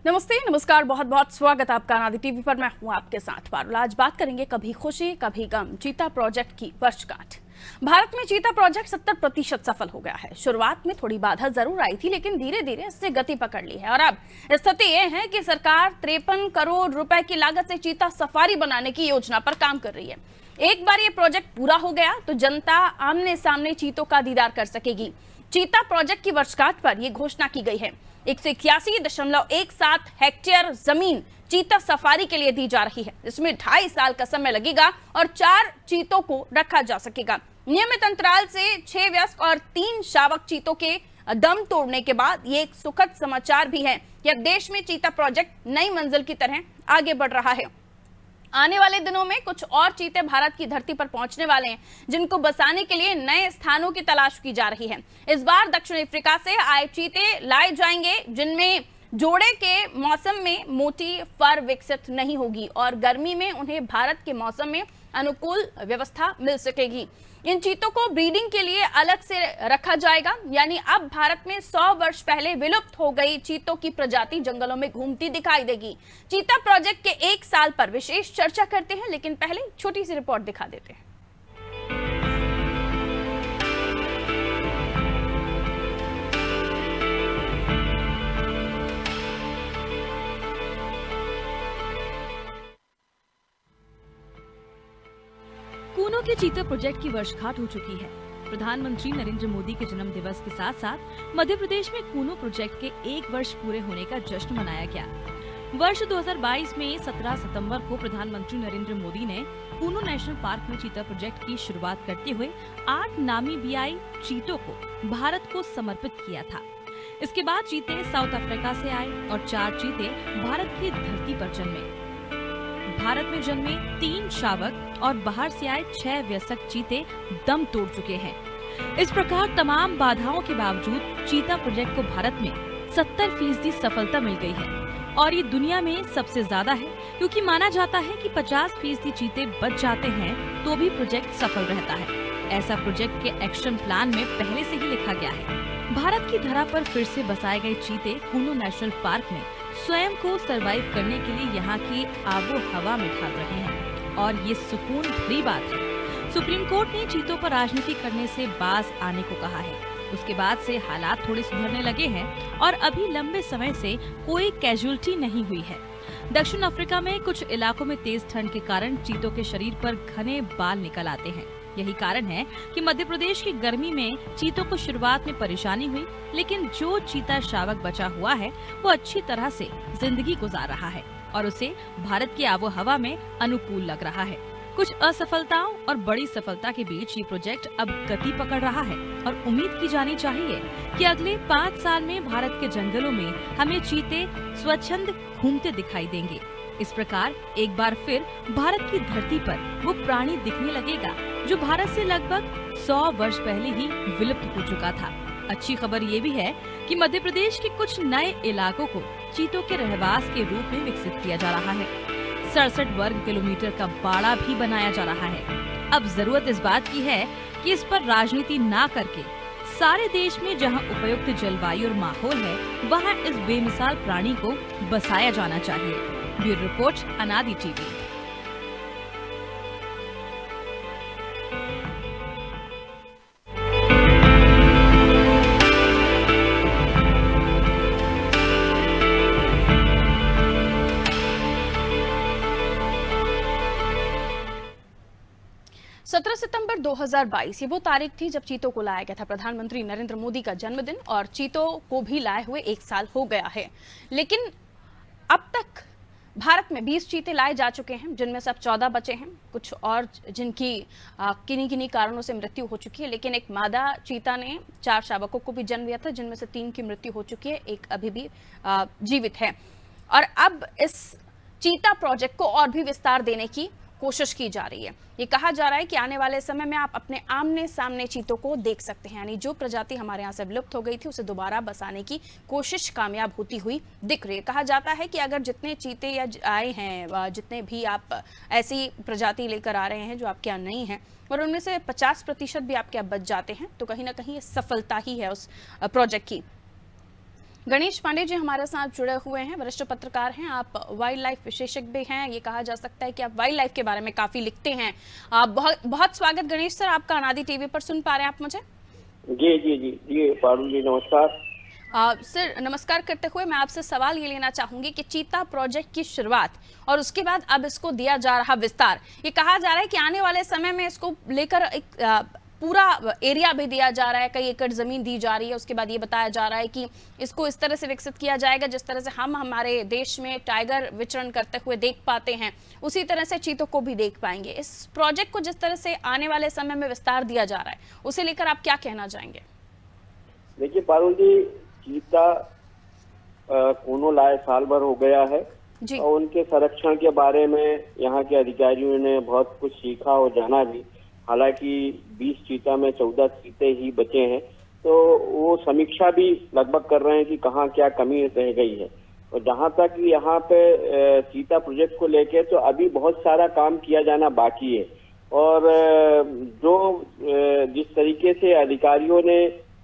नमस्ते, नमस्कार, बहुत बहुत स्वागत आपका अनादि टीवी पर। मैं हूं आपके साथ पारुल। आज बात करेंगे कभी खुशी कभी गम, चीता प्रोजेक्ट की वर्षगांठ। भारत में चीता प्रोजेक्ट 70% सफल हो गया है। शुरुआत में थोड़ी बाधा जरूर आई थी, लेकिन धीरे धीरे इससे गति पकड़ ली है और अब स्थिति यह है कि सरकार 53 करोड़ रुपए की लागत से चीता सफारी बनाने की योजना पर काम कर रही है। एक बार ये प्रोजेक्ट पूरा हो गया तो जनता आमने सामने चीतों का दीदार कर सकेगी। चीता प्रोजेक्ट की वर्षगांठ पर यह घोषणा की गई है। 181.17 हेक्टेयर जमीन चीता सफारी के लिए दी जा रही है। इसमें 2.5 साल का समय लगेगा और 4 चीतों को रखा जा सकेगा। नियमित अंतराल से 6 वयस्क और 3 शावक चीतों के दम तोड़ने के बाद ये एक सुखद समाचार भी है कि अब देश में चीता प्रोजेक्ट नई मंजिल की तरह आगे बढ़ रहा है। आने वाले दिनों में कुछ और चीते भारत की धरती पर पहुंचने वाले हैं, जिनको बसाने के लिए नए स्थानों की तलाश की जा रही है। इस बार दक्षिण अफ्रीका से आए चीते लाए जाएंगे, जिनमें जोड़े के मौसम में मोटी फर विकसित नहीं होगी और गर्मी में उन्हें भारत के मौसम में अनुकूल व्यवस्था मिल सकेगी। इन चीतों को ब्रीडिंग के लिए अलग से रखा जाएगा, यानी अब भारत में 100 वर्ष पहले विलुप्त हो गई चीतों की प्रजाति जंगलों में घूमती दिखाई देगी। चीता प्रोजेक्ट के 1 साल पर विशेष चर्चा करते हैं, लेकिन पहले छोटी सी रिपोर्ट दिखा देते हैं। कूनो के चीता प्रोजेक्ट की वर्षगांठ हो चुकी है। प्रधानमंत्री नरेंद्र मोदी के जन्म दिवस के साथ साथ मध्य प्रदेश में कूनो प्रोजेक्ट के 1 वर्ष पूरे होने का जश्न मनाया गया। वर्ष 2022 में 17 सितंबर को प्रधानमंत्री नरेंद्र मोदी ने कूनो नेशनल पार्क में चीता प्रोजेक्ट की शुरुआत करते हुए 8 नामीबियाई चीतों को भारत को समर्पित किया था। इसके बाद चीते साउथ अफ्रीका से आए और 4 चीते भारत की धरती पर जन्मे। भारत में जन्मे 3 शावक और बाहर से आए 6 वयस्क चीते दम तोड़ चुके हैं। इस प्रकार तमाम बाधाओं के बावजूद चीता प्रोजेक्ट को भारत में 70% सफलता मिल गई है और ये दुनिया में सबसे ज्यादा है, क्योंकि माना जाता है कि 50% चीते बच जाते हैं तो भी प्रोजेक्ट सफल रहता है। ऐसा प्रोजेक्ट के एक्शन प्लान में पहले से ही लिखा गया है। भारत की धरा पर फिर से बसाए गए चीते कूनो नेशनल पार्क में स्वयं को सरवाइव करने के लिए यहाँ की आबो हवा में ढाल रहे हैं और ये सुकून भरी बात है। सुप्रीम कोर्ट ने चीतों पर राजनीति करने से बाज आने को कहा है। उसके बाद से हालात थोड़े सुधरने लगे हैं और अभी लंबे समय से कोई कैजुअलिटी नहीं हुई है। दक्षिण अफ्रीका में कुछ इलाकों में तेज ठंड के कारण चीतों के शरीर पर घने बाल निकल आते हैं। यही कारण है कि मध्य प्रदेश की गर्मी में चीतों को शुरुआत में परेशानी हुई, लेकिन जो चीता शावक बचा हुआ है वो अच्छी तरह से जिंदगी गुजार रहा है और उसे भारत की आबो हवा में अनुकूल लग रहा है। कुछ असफलताओं और बड़ी सफलता के बीच ये प्रोजेक्ट अब गति पकड़ रहा है और उम्मीद की जानी चाहिए कि अगले 5 साल में भारत के जंगलों में हमें चीते स्वच्छंद घूमते दिखाई देंगे। इस प्रकार एक बार फिर भारत की धरती पर वो प्राणी दिखने लगेगा जो भारत से लगभग 100 वर्ष पहले ही विलुप्त हो चुका था। अच्छी खबर ये भी है कि मध्य प्रदेश के कुछ नए इलाकों को चीतों के रहवास के रूप में विकसित किया जा रहा है। 67 वर्ग किलोमीटर का बाड़ा भी बनाया जा रहा है। अब जरूरत इस बात की है कि इस पर राजनीति ना करके सारे देश में जहां उपयुक्त जलवायु और माहौल है, वहां इस बेमिसाल प्राणी को बसाया जाना चाहिए। ब्यूरो रिपोर्ट, अनादि टीवी। 17 सितंबर 2022 ये वो तारीख थी जब चीतों को लाया गया था। प्रधानमंत्री नरेंद्र मोदी का जन्मदिन और चीतों को भी लाए हुए 1 साल हो गया है, लेकिन अब तक भारत में 20 चीते लाए जा चुके हैं, जिनमें से अब 14 बचे हैं। कुछ और जिनकी किन्हीं कारणों से मृत्यु हो चुकी है, लेकिन एक मादा चीता ने 4 शावकों को भी जन्म दिया था, जिनमें से 3 की मृत्यु हो चुकी है, एक अभी भी जीवित है। और अब इस चीता प्रोजेक्ट को और भी विस्तार देने की कोशिश की जा रही है। ये कहा जा रहा है कि आने वाले समय में आप अपने आमने सामने चीतों को देख सकते हैं, यानी जो प्रजाति हमारे यहाँ से विलुप्त हो गई थी उसे दोबारा बसाने की कोशिश कामयाब होती हुई दिख रही है। कहा जाता है कि अगर जितने चीते या आए हैं, जितने भी आप ऐसी प्रजाति लेकर आ रहे हैं जो आपके यहाँ नहीं है, और उनमें से 50% भी आपके यहाँ बच जाते हैं, तो कहीं ना कहीं ये सफलता ही है उस प्रोजेक्ट की। गणेश पांडे जी हमारे साथ जुड़े हुए हैं, वरिष्ठ पत्रकार हैं, आप वाइल्ड लाइफ विशेषज्ञ भी हैं। ये कहा जा सकता है कि आप वाइल्ड लाइफ के बारे में काफी लिखते हैं। बहुत बहुत स्वागत गणेश सर आपका अनादि टीवी पर। सुन पा रहे हैं आप मुझे? जी जी जी जी पारुल जी नमस्कार। सर नमस्कार करते हुए मैं आपसे सवाल ये लेना चाहूंगी कि चीता प्रोजेक्ट की शुरुआत और उसके बाद अब इसको दिया जा रहा विस्तार, ये कहा जा रहा है कि आने वाले समय में इसको लेकर एक पूरा एरिया भी दिया जा रहा है, कई एकड़ जमीन दी जा रही है। उसके बाद ये बताया जा रहा है कि इसको इस तरह से विकसित किया जाएगा जिस तरह से हम हमारे देश में टाइगर विचरण करते हुए देख पाते हैं, उसी तरह से चीतों को भी देख पाएंगे। इस प्रोजेक्ट को जिस तरह से आने वाले समय में विस्तार दिया जा रहा है, उसे लेकर आप क्या कहना चाहेंगे? देखिए पारुल जी, चीता कूनो लाए साल भर हो गया है जी। और उनके संरक्षण के बारे में यहाँ के अधिकारियों ने बहुत कुछ सीखा और जाना भी। हालांकि 20 चीता में 14 चीते ही बचे हैं, तो वो समीक्षा भी लगभग कर रहे हैं कि कहाँ क्या कमी रह गई है। और जहाँ तक यहाँ पे चीता प्रोजेक्ट को लेके, तो अभी बहुत सारा काम किया जाना बाकी है। और जो जिस तरीके से अधिकारियों ने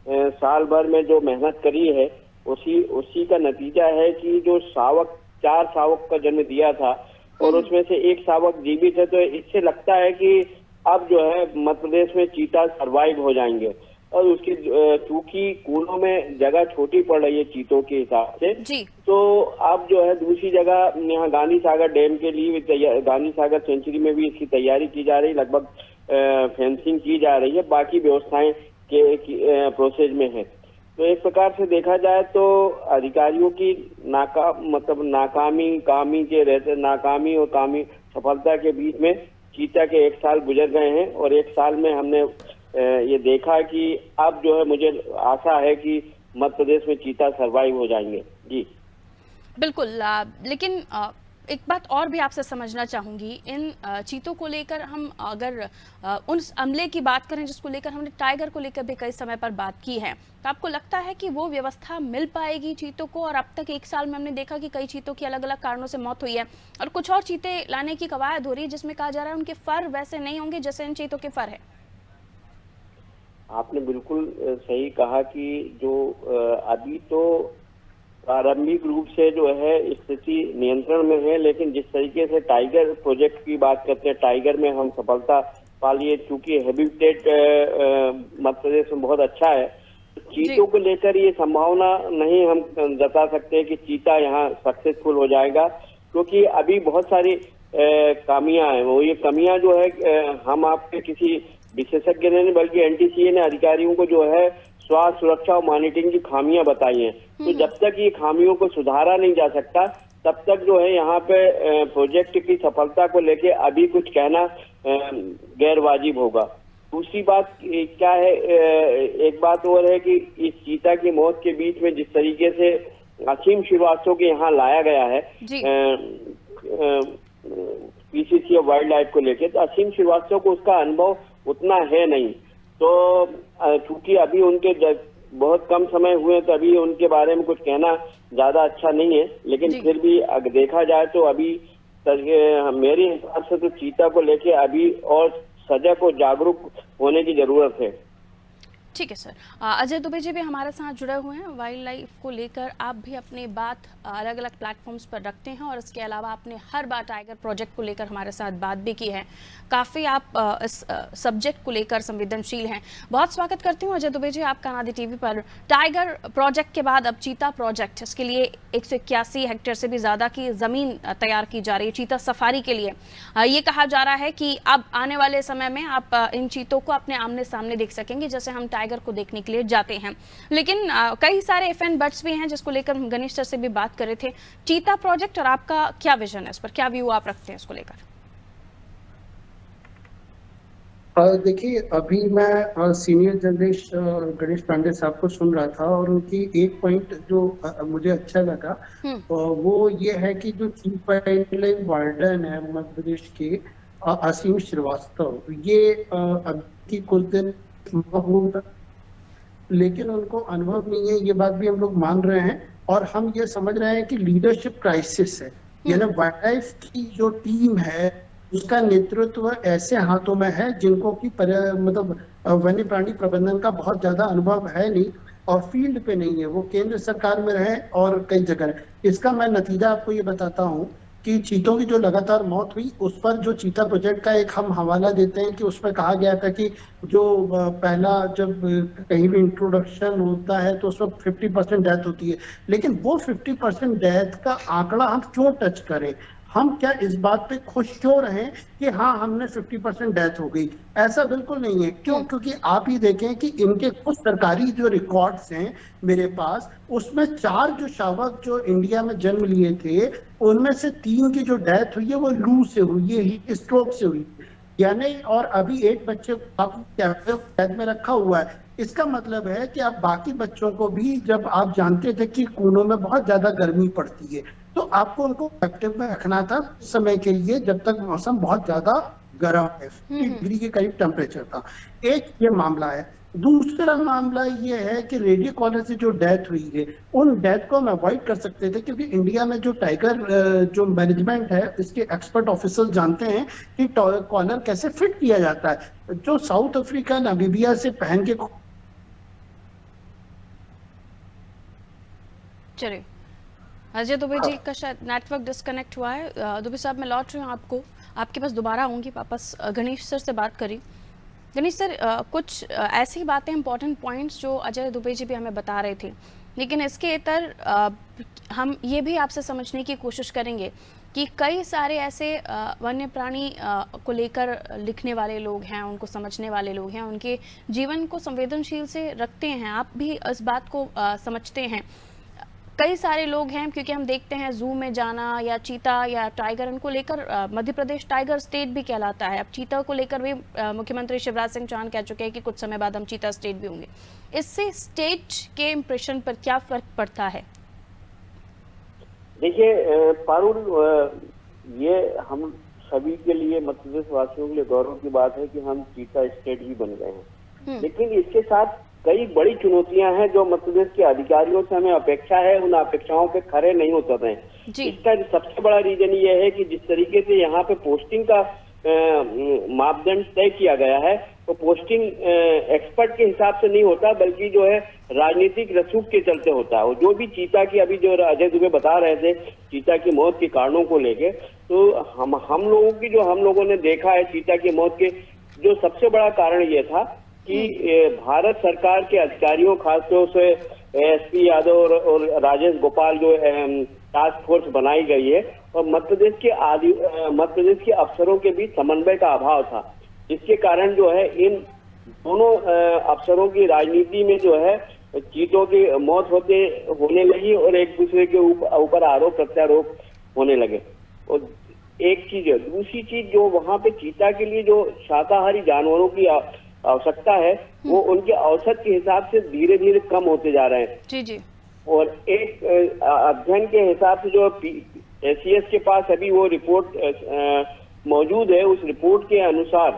साल भर में जो मेहनत करी है, उसी का नतीजा है कि जो 4 शावक का जन्म दिया था और उसमें से एक शावक जीवित है। तो इससे लगता है कि अब जो है मध्य प्रदेश में चीता सरवाइव हो जाएंगे। और उसकी चूंकि कूनों में जगह छोटी पड़ रही है चीतों के हिसाब से जी। तो अब जो है दूसरी जगह यहाँ गांधी सागर डैम के लिए गांधी सागर सेंचुरी में भी इसकी तैयारी की जा रही, लगभग फेंसिंग की जा रही है, बाकी व्यवस्थाएं के प्रोसेस में है। तो एक प्रकार से देखा जाए तो अधिकारियों की नाकामी और कामी सफलता के बीच में चीता के 1 साल गुजर गए हैं। और 1 साल में हमने ये देखा कि अब जो है मुझे आशा है कि मध्य प्रदेश में चीता सरवाइव हो जाएंगे। जी बिल्कुल। लेकिन एक बात और भी आपसे समझना चाहूंगी, इन चीतों को लेकर हम अगर उन अमले की बात करें जिसको लेकर हमने टाइगर को लेकर भी कई समय पर बात की है, तो आपको लगता है कि वो व्यवस्था मिल पाएगी चीतों को? और अब तक 1 साल में हमने देखा कि कई चीतों की अलग अलग कारणों से मौत हुई है और कुछ और चीते लाने की कवायद हो रही है जिसमें कहा जा रहा है उनके फर वैसे नहीं होंगे जैसे इन चीतों के फर है। आपने बिल्कुल सही कहा कि जो अभी तो प्रारंभिक रूप से जो है स्थिति नियंत्रण में है, लेकिन जिस तरीके से टाइगर प्रोजेक्ट की बात करते हैं, टाइगर में हम सफलता पा लिए, चूंकि हैबिटेट मध्य प्रदेश में बहुत अच्छा है। चीतों को लेकर ये संभावना नहीं हम जता सकते कि चीता यहाँ सक्सेसफुल हो जाएगा, क्योंकि अभी बहुत सारी कमियां हैं। वो ये कमियां जो है हम आपके किसी विशेषज्ञ ने नहीं बल्कि NTCA ने अधिकारियों को जो है स्वास्थ्य सुरक्षा और मॉनिटरिंग की खामियां बताई हैं। तो जब तक ये खामियों को सुधारा नहीं जा सकता, तब तक जो है यहाँ पे प्रोजेक्ट की सफलता को लेके अभी कुछ कहना गैर वाजिब होगा। दूसरी बात क्या है, एक बात और है कि इस चीता की मौत के बीच में जिस तरीके से असीम श्रीवास्तव के यहाँ लाया गया है PCC और वाइल्ड लाइफ को लेके, तो असीम श्रीवास्तव को उसका अनुभव उतना है नहीं। तो चूंकि अभी उनके बहुत कम समय हुए तो अभी उनके बारे में कुछ कहना ज्यादा अच्छा नहीं है, लेकिन फिर भी अगर देखा जाए तो अभी मेरे हिसाब से तो चीता को लेके अभी और सजग और जागरूक होने की जरूरत है। ठीक है सर। अजय दुबे जी भी हमारे साथ जुड़े हुए हैं। वाइल्ड लाइफ को लेकर आप भी अपनी बात अलग अलग प्लेटफॉर्म्स पर रखते हैं और इसके अलावा आपने हर बार टाइगर प्रोजेक्ट को लेकर हमारे साथ बात भी की है। काफ़ी आप इस सब्जेक्ट को लेकर संवेदनशील हैं। बहुत स्वागत करती हूँ अजय दुबे जी आपका अनादि टीवी पर। टाइगर प्रोजेक्ट के बाद अब चीता प्रोजेक्ट, इसके लिए 181 हेक्टेयर से भी ज़्यादा की ज़मीन तैयार की जा रही है चीता सफारी के लिए। ये कहा जा रहा है कि अब आने वाले समय में आप इन चीतों को अपने आमने सामने देख सकेंगे जैसे हम टाइगर को देखने के लिए जाते हैं। लेकिन कई सारे FN बर्ड्स भी हैं जिसको लेकर हम गणेश सर से भी बात कर रहे थे। चीता प्रोजेक्ट और आपका क्या विजन है इस पर, क्या व्यू आप रखते हैं इसको लेकर? देखिए, अभी मैं सीनियर जर्नलिस्ट गणेश पांडे साहब को सुन रहा था और उनकी एक पॉइंट जो मुझे अच्छा लगा वो ये है कि जो चीफ वाइल्ड लाइफ वार्डन है मध्य प्रदेश के असीम श्रीवास्तव, ये अभी कुछ दिन लेकिन उनको अनुभव नहीं है, ये बात भी हम लोग मान रहे हैं। और हम ये समझ रहे हैं कि लीडरशिप क्राइसिस है, यानी वाइल्ड लाइफ की जो टीम है उसका नेतृत्व ऐसे हाथों में है जिनको कि मतलब वन्य प्राणी प्रबंधन का बहुत ज्यादा अनुभव है नहीं। और फील्ड पे नहीं है, वो केंद्र सरकार में रहे और कई जगह है। इसका मैं नतीजा आपको ये बताता हूँ कि चीतों की जो लगातार मौत हुई, उस पर जो चीता प्रोजेक्ट का एक हम हवाला देते हैं कि उसमें कहा गया था कि जो पहला जब कहीं भी इंट्रोडक्शन होता है तो उसमें 50% डेथ होती है, लेकिन वो 50% डेथ का आंकड़ा हम क्यों टच करें? हम क्या इस बात पे खुश क्यों रहें कि हाँ हमने 50% डेथ हो गई? ऐसा बिल्कुल नहीं है। क्यों? क्योंकि आप ही देखें कि इनके कुछ सरकारी जो रिकॉर्ड्स हैं मेरे पास, उसमें 4 जो शावक जो इंडिया में जन्म लिए थे, उनमें से 3 की जो डेथ हुई है वो लू से हुई है, स्ट्रोक से हुई है। यानी और अभी एक बच्चे को आप कैद में रखा हुआ है। इसका मतलब है कि आप बाकी बच्चों को भी, जब आप जानते थे कि कूनों में बहुत ज्यादा गर्मी पड़ती है, तो आपको उनको एक्टिव में रखना था समय के लिए, जब तक मौसम बहुत ज्यादा गर्म है, 50 डिग्री के करीब टेम्परेचर था। एक ये मामला है। दूसरा मामला ये है कि रेडियो कॉलर से जो डेथ हुई है, उन डेथ को हम अवॉइड कर सकते थे, क्योंकि इंडिया में जो टाइगर जो मैनेजमेंट है, इसके एक्सपर्ट ऑफिसर जानते हैं कि कॉलर कैसे फिट किया जाता है। जो साउथ अफ्रीका, नामीबिया से पहन के चलिए, अजय दुबे जी का शायद नेटवर्क डिस्कनेक्ट हुआ है। दुबे साहब, मैं लौट रही हूँ आपके पास दोबारा आऊँगी वापस। गणेश सर से बात करी। गणेश सर, कुछ ऐसी बातें, इंपॉर्टेंट पॉइंट्स जो अजय दुबे जी भी हमें बता रहे थे, लेकिन इसके इतर हम ये भी आपसे समझने की कोशिश करेंगे कि कई सारे ऐसे वन्य प्राणी को लेकर लिखने वाले लोग हैं, उनको समझने वाले लोग हैं, उनके जीवन को संवेदनशील से रखते हैं। आप भी इस बात को समझते हैं। कई सारे लोग हैं, क्योंकि हम देखते हैं जू में जाना या चीता या टाइगर, इनको लेकर मध्य प्रदेश टाइगर स्टेट भी कहलाता है। अब चीता को लेकर भी मुख्यमंत्री शिवराज सिंह चौहान कह चुके हैं कि कुछ समय बाद हम चीता स्टेट भी होंगे। इससे स्टेट के इंप्रेशन पर क्या फर्क पड़ता है? देखिए पारुल, ये हम सभी के लिए, मध्य प्रदेश वासियों के लिए गौरव की बात है कि हम चीता स्टेट भी बन गए हैं। लेकिन इसके साथ कई बड़ी चुनौतियां हैं जो मध्य प्रदेश के अधिकारियों से हमें अपेक्षा है, उन अपेक्षाओं पे खरे नहीं उतर रहे हैं। इसका सबसे बड़ा रीजन ये है कि जिस तरीके से यहाँ पे पोस्टिंग का मापदंड तय किया गया है, तो पोस्टिंग एक्सपर्ट के हिसाब से नहीं होता, बल्कि जो है राजनीतिक रसूख के चलते होता है। और जो भी चीता की, अभी जो अजय दुबे बता रहे थे चीता की मौत के कारणों को लेके, तो हम लोगों ने देखा है चीता की मौत के जो सबसे बड़ा कारण ये था कि भारत सरकार के अधिकारियों, खासतौर से एसपी यादव और राजेश गोपाल, जो टास्क फोर्स बनाई गई है, और मध्य प्रदेश के अफसरों के बीच समन्वय का अभाव था, जिसके कारण जो है इन दोनों अफसरों की राजनीति में जो है चीतों की मौत होने लगी और एक दूसरे के ऊपर आरोप प्रत्यारोप होने लगे। और एक चीज है। दूसरी चीज, जो वहां पे चीता के लिए जो शाकाहारी जानवरों की आवश्यकता है, वो उनके औसत के हिसाब से धीरे धीरे कम होते जा रहे हैं। जी जी। और एक अध्ययन के हिसाब से जो SCS के पास अभी वो रिपोर्ट मौजूद है, उस रिपोर्ट के अनुसार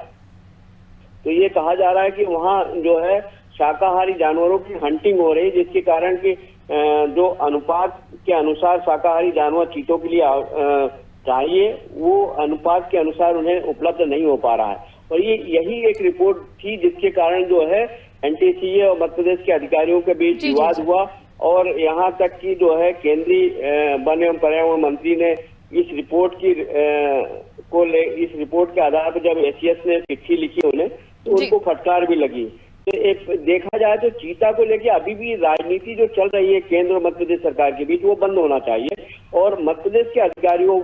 तो ये कहा जा रहा है कि वहाँ जो है शाकाहारी जानवरों की हंटिंग हो रही है, जिसके कारण कि जो अनुपात के अनुसार शाकाहारी जानवर चीतों के लिए चाहिए, वो अनुपात के अनुसार उन्हें उपलब्ध नहीं हो पा रहा है। और यही एक रिपोर्ट थी जिसके कारण जो है NTCA और मध्य प्रदेश के अधिकारियों के बीच विवाद हुआ, और यहाँ तक कि जो है केंद्रीय वन एवं पर्यावरण मंत्री ने इस रिपोर्ट के आधार पर जब SCS ने चिट्ठी लिखी उन्हें, तो उनको फटकार भी लगी। तो एक देखा जाए तो चीता को लेके अभी भी राजनीति जो चल रही है केंद्र और मध्य प्रदेश सरकार के बीच, वो बंद होना चाहिए, और मध्य प्रदेश के अधिकारियों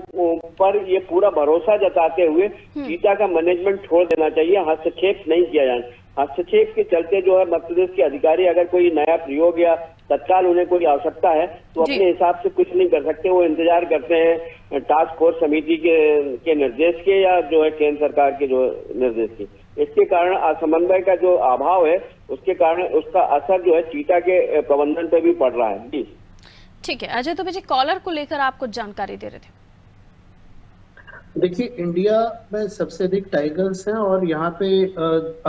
पर ये पूरा भरोसा जताते हुए चीता का मैनेजमेंट छोड़ देना चाहिए, हस्तक्षेप नहीं किया जाए। हस्तक्षेप के चलते जो है मध्य प्रदेश के अधिकारी अगर कोई नया प्रयोग या तत्काल उन्हें कोई आवश्यकता है तो अपने हिसाब से कुछ नहीं कर सकते, वो इंतजार करते हैं टास्क फोर्स समिति के निर्देश के या जो है केंद्र सरकार के जो निर्देश के। इसके कारण असमन्वय का जो अभाव है, उसके कारण उसका असर जो है चीता के प्रबंधन पे भी पड़ रहा है। जी ठीक है। अजय दुबे जी, कॉलर को लेकर आप कुछ जानकारी दे रहे थे। देखिए, इंडिया में सबसे अधिक टाइगर्स हैं और यहाँ पे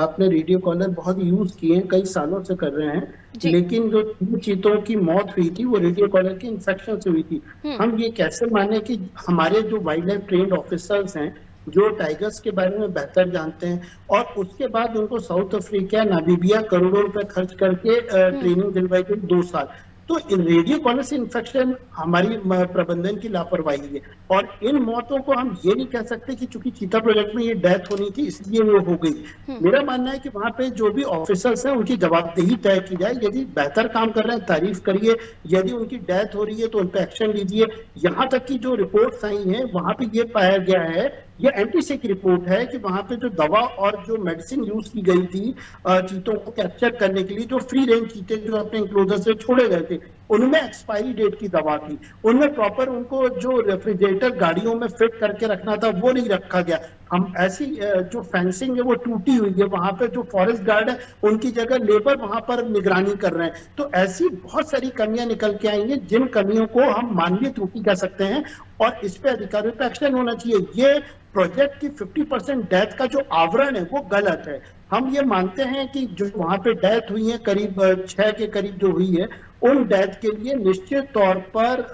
आपने रेडियो कॉलर बहुत यूज किए हैं, कई सालों से कर रहे हैं, लेकिन जो चीतों की मौत हुई थी वो रेडियो कॉलर के इन्फेक्शन से हुई थी। हम ये कैसे माने कि हमारे जो वाइल्ड लाइफ ट्रेन्ड ऑफिसर्स हैं जो टाइगर्स के बारे में बेहतर जानते हैं, और उसके बाद उनको साउथ अफ्रीका, नामीबिया करोड़ों रुपए खर्च करके ट्रेनिंग दिलवाई गई 2 साल। तो रेडियो कॉलर इन्फेक्शन हमारी प्रबंधन की लापरवाही है, और इन मौतों को हम ये नहीं कह सकते कि चूंकि चीता प्रोजेक्ट में ये डेथ होनी थी इसलिए वो हो गई। मेरा मानना है कि वहां पे जो भी ऑफिसर्स हैं उनकी जवाबदेही तय की जाए। यदि बेहतर काम कर रहे हैं तारीफ करिए, यदि उनकी डेथ हो रही है तो उन पर एक्शन लीजिए। यहाँ तक की जो रिपोर्ट्स आई हैं वहां पे ये पाया गया है, ये एंटीसेक रिपोर्ट है, कि वहां पे जो दवा और जो मेडिसिन यूज की गई थी चीतों को कैप्चर करने के लिए, जो फ्री रेंज चीते जो अपने इंक्लोजर से छोड़े गए थे, उनमें एक्सपायरी डेट की दवा थी। उनमें प्रॉपर उनको जो रेफ्रिजरेटर गाड़ियों में फिट करके रखना था वो नहीं रखा गया। हम ऐसी जो फेंसिंग है वो टूटी हुई है, वहां पे जो फॉरेस्ट गार्ड है उनकी जगह लेबर वहां पर निगरानी कर रहे हैं। तो ऐसी बहुत सारी कमियां निकल के आई हैं, जिन कमियों को हम मानवीय त्रुटि कह सकते हैं, और इस पे अधिकारियों पे एक्शन होना चाहिए। ये प्रोजेक्ट की 50% डेथ का जो आवरण है वो गलत है। हम ये मानते हैं कि जो वहां पे डेथ हुई है करीब 6 के करीब जो हुई है, उन डेथ के लिए निश्चित तौर पर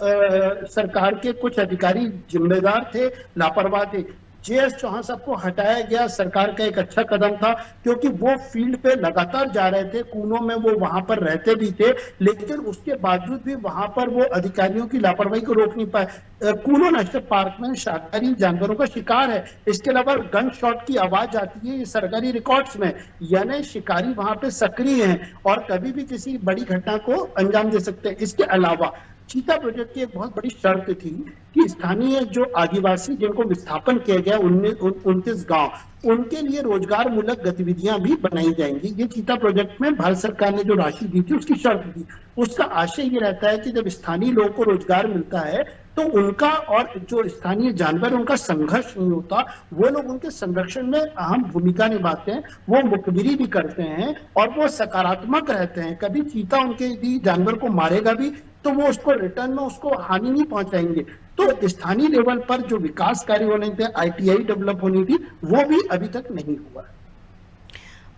सरकार के कुछ अधिकारी जिम्मेदार थे, लापरवाह थे। जेएस चौहान साहब को हटाया गया, सरकार का एक अच्छा कदम था, क्योंकि वो फील्ड पे लगातार जा रहे थे, कूनों में वो वहां पर रहते भी थे, लेकिन उसके बावजूद भी वहां पर वो अधिकारियों की लापरवाही को रोक नहीं पाए। कूनो नेशनल पार्क में शाकाहारी जानवरों का शिकार है, इसके अलावा गन शॉट की आवाज आती है, ये सरकारी रिकॉर्ड्स में, यानी शिकारी वहां पे सक्रिय हैं और कभी भी किसी बड़ी घटना को अंजाम दे सकते हैं। इसके अलावा चीता प्रोजेक्ट की एक बहुत बड़ी शर्त थी कि स्थानीय जो आदिवासी जिनको विस्थापन किया गया 29 गांव, उनके लिए रोजगार मूलक गतिविधियां भी बनाई जाएंगी। ये चीता प्रोजेक्ट में भारत सरकार ने जो राशि दी थी उसकी शर्त थी। उसका आशय ये रहता है कि जब स्थानीय लोगों को रोजगार मिलता है तो उनका और जो स्थानीय जानवर उनका संघर्ष नहीं होता, वो लोग उनके संरक्षण में अहम भूमिका निभाते हैं, वो मुखबिरी भी करते हैं और वो सकारात्मक रहते हैं। कभी चीता उनके यदि जानवर को मारेगा भी तो वो उसको रिटर्न में उसको हानि नहीं पहुंचाएंगे। तो स्थानीय लेवल पर जो विकास कार्य होने थे, ITI डेवलप होनी थी, वो भी अभी तक नहीं हुआ।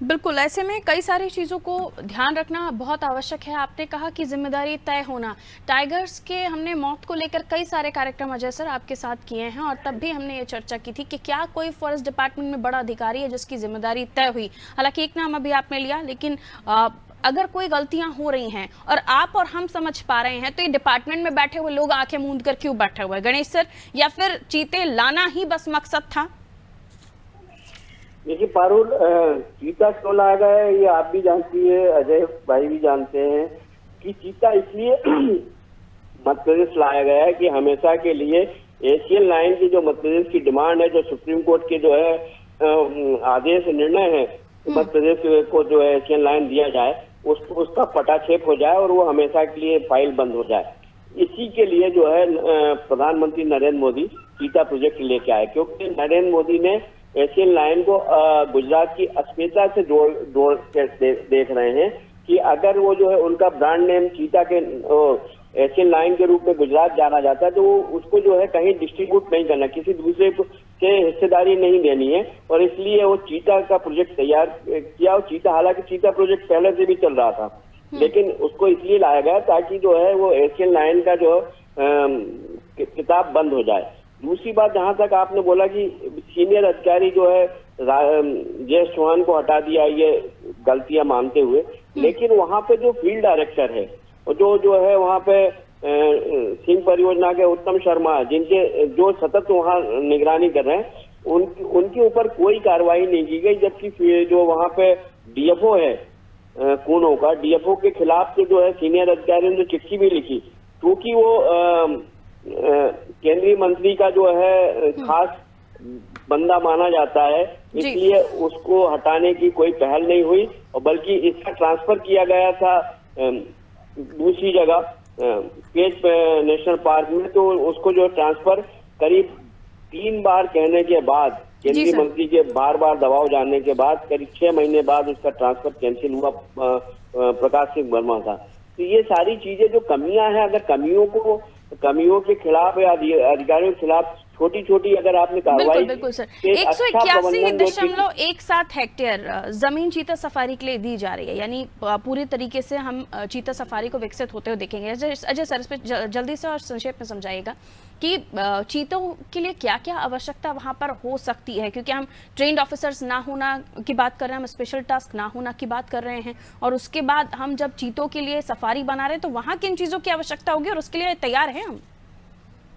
बिल्कुल, ऐसे में कई सारी चीज़ों को ध्यान रखना बहुत आवश्यक है। आपने कहा कि जिम्मेदारी तय होना, टाइगर्स के हमने मौत को लेकर कई सारे कार्यक्रम अजय सर आपके साथ किए हैं, और तब भी हमने ये चर्चा की थी कि क्या कोई फॉरेस्ट डिपार्टमेंट में बड़ा अधिकारी है जिसकी जिम्मेदारी तय हुई। हालांकि एक नाम अभी आपने लिया, लेकिन अगर कोई गलतियां हो रही हैं और आप और हम समझ पा रहे हैं, तो ये डिपार्टमेंट में बैठे हुए लोग आंखें मूंद कर क्यों बैठे हुए गणेश सर, या फिर चीते लाना ही बस मकसद था? देखिए पारुल, चीता क्यों लाया गया है ये आप भी जानती है, अजय भाई भी जानते हैं कि चीता इसलिए मध्य प्रदेश लाया गया है कि हमेशा के लिए एशियन लायन की जो मध्य प्रदेश की डिमांड है, जो सुप्रीम कोर्ट के जो है आदेश निर्णय है, मध्य प्रदेश को जो है एशियन लायन दिया जाए, उसका पटाक्षेप हो जाए और वो हमेशा के लिए फाइल बंद हो जाए। इसी के लिए जो है प्रधानमंत्री नरेंद्र मोदी चीता प्रोजेक्ट लेके आए, क्योंकि नरेंद्र मोदी ने एशियन लायन को गुजरात की अस्मिता से जोड़ के देख रहे हैं कि अगर वो जो है उनका ब्रांड नेम चीता के एशियन लायन के रूप में गुजरात जाना जाता है, तो वो उसको जो है कहीं डिस्ट्रीब्यूट नहीं करना, किसी दूसरे के हिस्सेदारी नहीं देनी है, और इसलिए वो चीता का प्रोजेक्ट तैयार किया। और चीता, हालांकि चीता प्रोजेक्ट पहले से भी चल रहा था, लेकिन उसको इसलिए लाया गया ताकि जो है वो एशियन लायन का जो किताब बंद हो जाए। दूसरी बात, जहां तक आपने बोला कि सीनियर अधिकारी जो है जेएस चौहान को हटा दिया, ये गलतियां मानते हुए, लेकिन वहां पे जो फील्ड डायरेक्टर है और जो है वहां पे सिंह परियोजना के उत्तम शर्मा, जिनके जो सतत वहां निगरानी कर रहे हैं, उनके ऊपर कोई कार्रवाई नहीं की गई, जबकि जो वहां पे डीएफओ है कूनो का, डीएफओ के खिलाफ तो जो है सीनियर अधिकारियों ने चिट्ठी भी लिखी, क्योंकि वो केंद्रीय मंत्री का जो है खास बंदा माना जाता है, इसलिए उसको हटाने की कोई पहल नहीं हुई, और बल्कि इसका ट्रांसफर किया गया था दूसरी जगह पेंच नेशनल पार्क में। तो उसको जो ट्रांसफर करीब 3 बार कहने के बाद, केंद्रीय मंत्री के बार बार दबाव जानने के बाद, करीब 6 महीने बाद उसका ट्रांसफर कैंसिल हुआ। प्रकाश सिंह वर्मा था। तो ये सारी चीजें जो कमियां हैं, अगर कमियों के खिलाफ या अधिकारियों के खिलाफ छोटी छोटी अगर आपने कार्रवाई बिल्कुल सर, से अच्छा प्रबंधन जो 181.17 हेक्टेयर जमीन चीता सफारी के लिए दी जा रही है, यानी पूरी तरीके से हम चीता सफारी को विकसित होते हुए देखेंगे। अजय सर, इस पे जल्दी से और संक्षेप में समझाइएगा कि चीतों के लिए क्या क्या आवश्यकता वहां पर हो सकती है, क्योंकि हम ट्रेन्ड ऑफिसर्स ना होना की बात कर रहे हैं, हम स्पेशल टास्क ना होना की बात कर रहे हैं, और उसके बाद हम जब चीतों के लिए सफारी बना रहे हैं तो वहां किन चीजों की आवश्यकता होगी और उसके लिए तैयार हैं हम?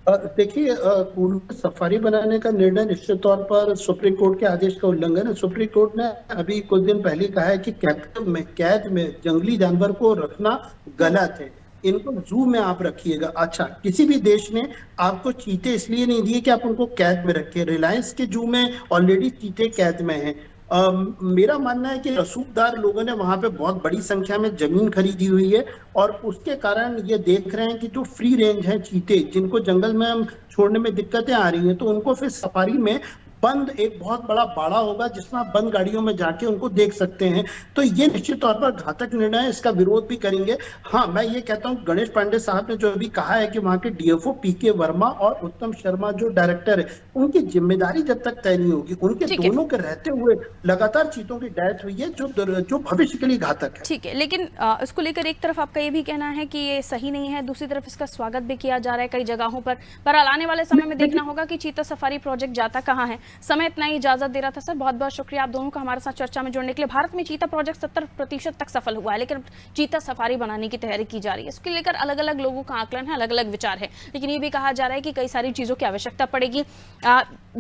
देखिए, पूर्ण सफारी बनाने का निर्णय निश्चित तौर पर सुप्रीम कोर्ट के आदेश का उल्लंघन है। सुप्रीम कोर्ट ने अभी कुछ दिन पहले कहा है कि कैद में जंगली जानवर को रखना गलत है, इनको जू में आप रखिएगा। अच्छा, किसी भी देश ने आपको चीते इसलिए नहीं दिए कि आप उनको कैद में रखिए। रिलायंस के जू में ऑलरेडी चीते कैद में हैं। मेरा मानना है कि रसूखदार लोगों ने वहां पे बहुत बड़ी संख्या में जमीन खरीदी हुई है और उसके कारण ये देख रहे हैं कि जो फ्री रेंज है चीते, जिनको जंगल में हम छोड़ने में दिक्कतें आ रही हैं, तो उनको फिर सफारी में बंद एक बहुत बड़ा बाड़ा होगा जिसमें आप बंद गाड़ियों में जाके उनको देख सकते हैं। तो ये निश्चित तौर पर घातक निर्णय है, इसका विरोध भी करेंगे। हाँ, मैं ये कहता हूँ, गणेश पांडे साहब ने जो अभी कहा है कि वहाँ के डीएफओ पीके वर्मा और उत्तम शर्मा जो डायरेक्टर है, उनकी जिम्मेदारी जब तक तय नहीं होगी, उनके दोनों के रहते हुए लगातार चीतों की डेथ हुई है जो भविष्य के लिए घातक है। ठीक है, लेकिन इसको लेकर एक तरफ आपका ये भी कहना है कि ये सही नहीं है, दूसरी तरफ इसका स्वागत भी किया जा रहा है कई जगहों पर। आने वाले समय में देखना होगा कि चीता सफारी प्रोजेक्ट जाता कहाँ है। समय इतना ही इजाजत दे रहा था सर, बहुत बहुत शुक्रिया आप दोनों का हमारे साथ चर्चा में जुड़ने के लिए। भारत में चीता प्रोजेक्ट 70% तक सफल हुआ है, लेकिन चीता सफारी बनाने की तैयारी की जा रही है। इसके लेकर अलग अलग लोगों का आकलन है, अलग अलग विचार है, लेकिन ये भी कहा जा रहा है कि कई सारी चीजों की आवश्यकता पड़ेगी।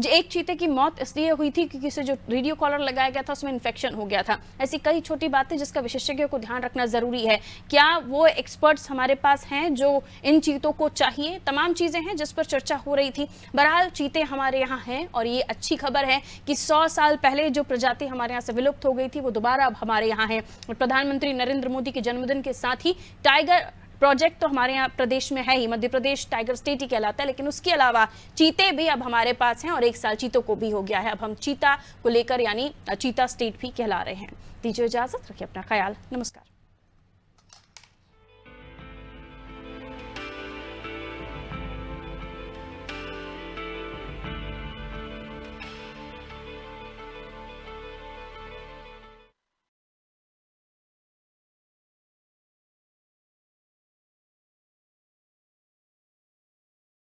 एक चीते की मौत इसलिए हुई थी क्योंकि उसे जो रेडियो कॉलर लगाया गया था उसमें इन्फेक्शन हो गया था। ऐसी कई छोटी बातें जिसका विशेषज्ञों को ध्यान रखना जरूरी है। क्या वो एक्सपर्ट्स हमारे पास हैं जो इन चीतों को चाहिए? तमाम चीजें हैं जिस पर चर्चा हो रही थी। बहरहाल चीते हमारे यहाँ हैं और ये अच्छी खबर है कि 100 साल पहले जो प्रजाति हमारे यहाँ से विलुप्त हो गई थी वो दोबारा अब हमारे यहाँ है। और प्रधानमंत्री नरेंद्र मोदी के जन्मदिन के साथ ही टाइगर प्रोजेक्ट तो हमारे यहाँ प्रदेश में है ही, मध्य प्रदेश टाइगर स्टेट ही कहलाता है, लेकिन उसके अलावा चीते भी अब हमारे पास हैं और 1 साल चीतों को भी हो गया है। अब हम चीता को लेकर यानी चीता स्टेट भी कहला रहे हैं। दीजिए इजाजत, रखिए अपना ख्याल, नमस्कार।